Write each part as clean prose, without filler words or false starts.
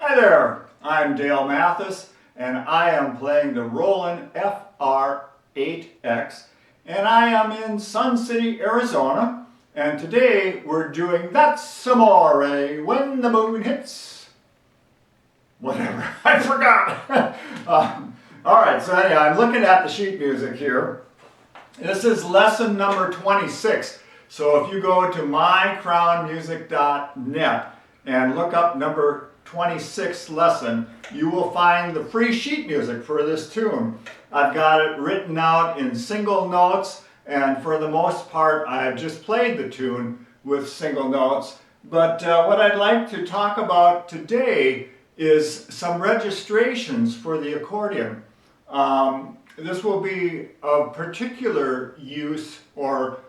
Hi there, I'm Dale Mathis, and I am playing the Roland FR8X, and I am in Sun City, Arizona, and today we're doing That's Amore, When the Moon Hits. Whatever, I forgot. Alright, so anyway, I'm looking at the sheet music here. This is lesson number 26, so if you go to mycrownmusic.net and look up number 26th lesson, you will find the free sheet music for this tune. I've got it written out in single notes, and for the most part I've just played the tune with single notes. But what I'd like to talk about today is some registrations for the accordion. This will be of particular use or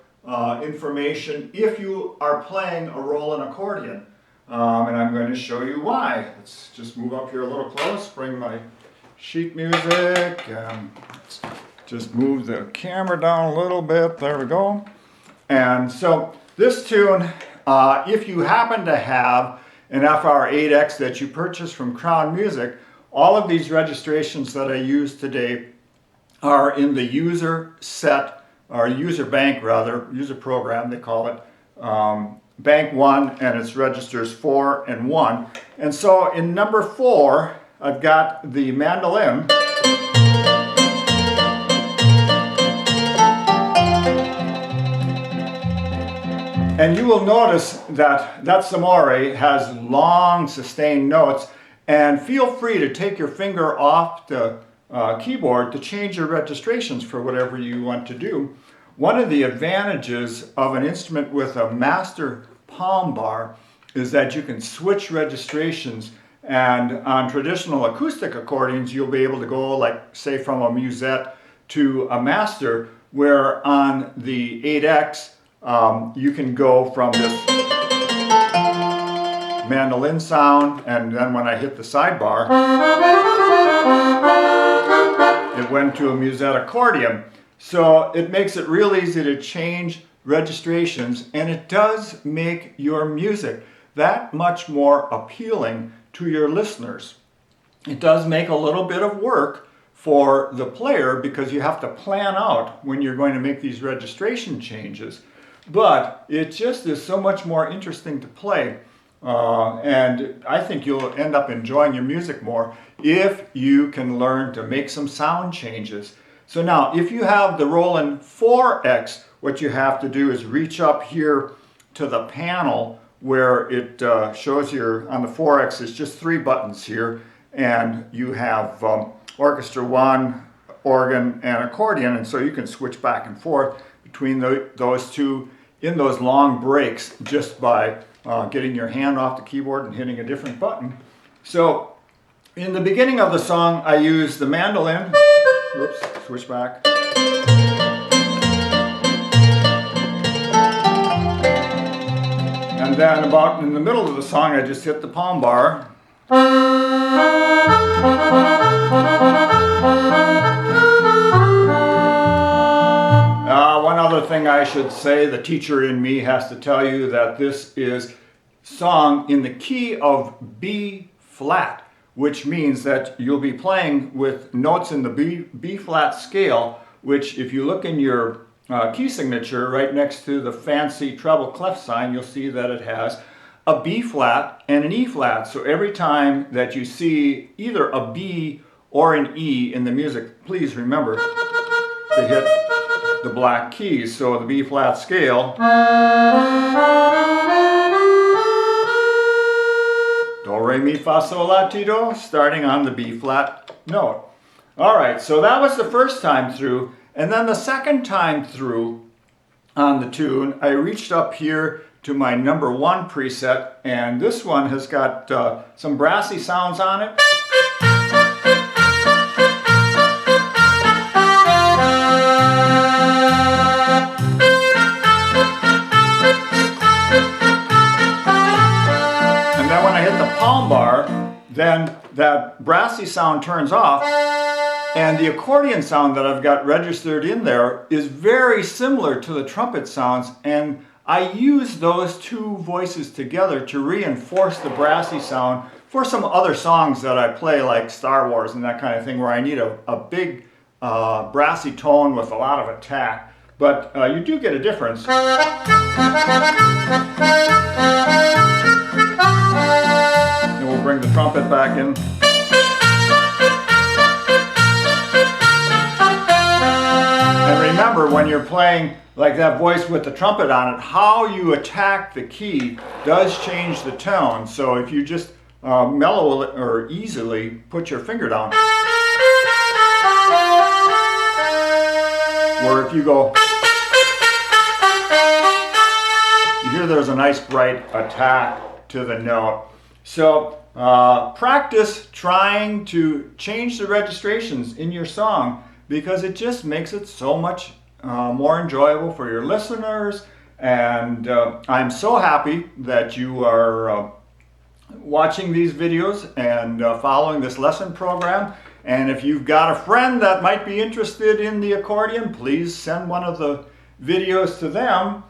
information if you are playing a Roland accordion. And I'm going to show you why. Let's just move up here a little close, bring my sheet music, and let's just move the camera down a little bit. There we go. And so this tune, if you happen to have an FR8X that you purchased from Crown Music, all of these registrations that I use today are in the user set, or user bank rather, user program they call it. Bank 1, and its registers 4 and 1. And so in number 4, I've got the mandolin. And you will notice that That's Amore has long sustained notes, and feel free to take your finger off the keyboard to change your registrations for whatever you want to do. One of the advantages of an instrument with a master palm bar is that you can switch registrations, and on traditional acoustic accordions you'll be able to go, like say, from a musette to a master, where on the 8X you can go from this mandolin sound, and then when I hit the sidebar it went to a musette accordion. So it makes it real easy to change registrations, and it does make your music that much more appealing to your listeners. It does make a little bit of work for the player because you have to plan out when you're going to make these registration changes, but it just is so much more interesting to play, and I think you'll end up enjoying your music more if you can learn to make some sound changes. So now, if you have the Roland 4X, what you have to do is reach up here to the panel where it shows your, on the 4X, it's just 3 buttons here, and you have orchestra 1, organ, and accordion, and so you can switch back and forth between those two in those long breaks just by getting your hand off the keyboard and hitting a different button. So in the beginning of the song I use the mandolin. Oops, switch back. And then about in the middle of the song I just hit the palm bar. One other other thing I should say, the teacher in me has to tell you that this is sung in the key of B flat, which means that you'll be playing with notes in the B flat scale, which if you look in your key signature right next to the fancy treble clef sign, you'll see that it has a B flat and an E flat. So every time that you see either a B or an E in the music, please remember to hit the black keys. So the B flat scale, do, re, mi, fa, sol, la, ti, do, starting on the B flat note. All right, so that was the first time through. And then the second time through on the tune, I reached up here to my number 1 preset, and this one has got some brassy sounds on it. And then when I hit the palm bar, then that brassy sound turns off, and the accordion sound that I've got registered in there is very similar to the trumpet sounds, and I use those two voices together to reinforce the brassy sound for some other songs that I play, like Star Wars and that kind of thing, where I need a big brassy tone with a lot of attack. But you do get a difference. And we'll bring the trumpet back in. And remember, when you're playing like that voice with the trumpet on it, how you attack the key does change the tone. So if you just mellow it or easily put your finger down, or if you go, you hear there's a nice bright attack to the note. So practice trying to change the registrations in your song, because it just makes it so much more enjoyable for your listeners. And I'm so happy that you are watching these videos and following this lesson program. And if you've got a friend that might be interested in the accordion, please send one of the videos to them.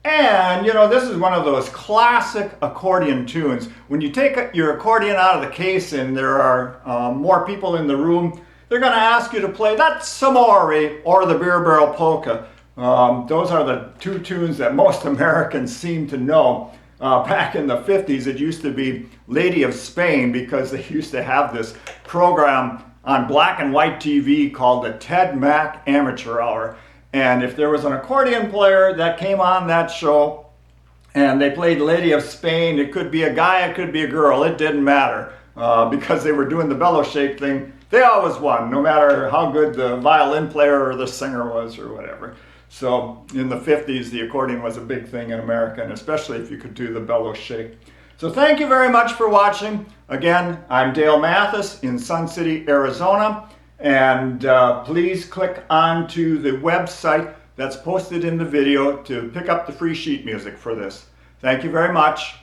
And you know, this is one of those classic accordion tunes. When you take your accordion out of the case and there are more people in the room, they're going to ask you to play That's Amore or the Beer Barrel Polka. Those are the two tunes that most Americans seem to know. Back in the 50s, it used to be Lady of Spain, because they used to have this program on black and white TV called the Ted Mack Amateur Hour. And if there was an accordion player that came on that show and they played Lady of Spain, it could be a guy, it could be a girl, it didn't matter. Because they were doing the bellow shake thing, they always won, no matter how good the violin player or the singer was or whatever. So in the 50s, the accordion was a big thing in America, and especially if you could do the bellow shake. So thank you very much for watching. Again, I'm Dale Mathis in Sun City, Arizona. And please click onto the website that's posted in the video to pick up the free sheet music for this. Thank you very much.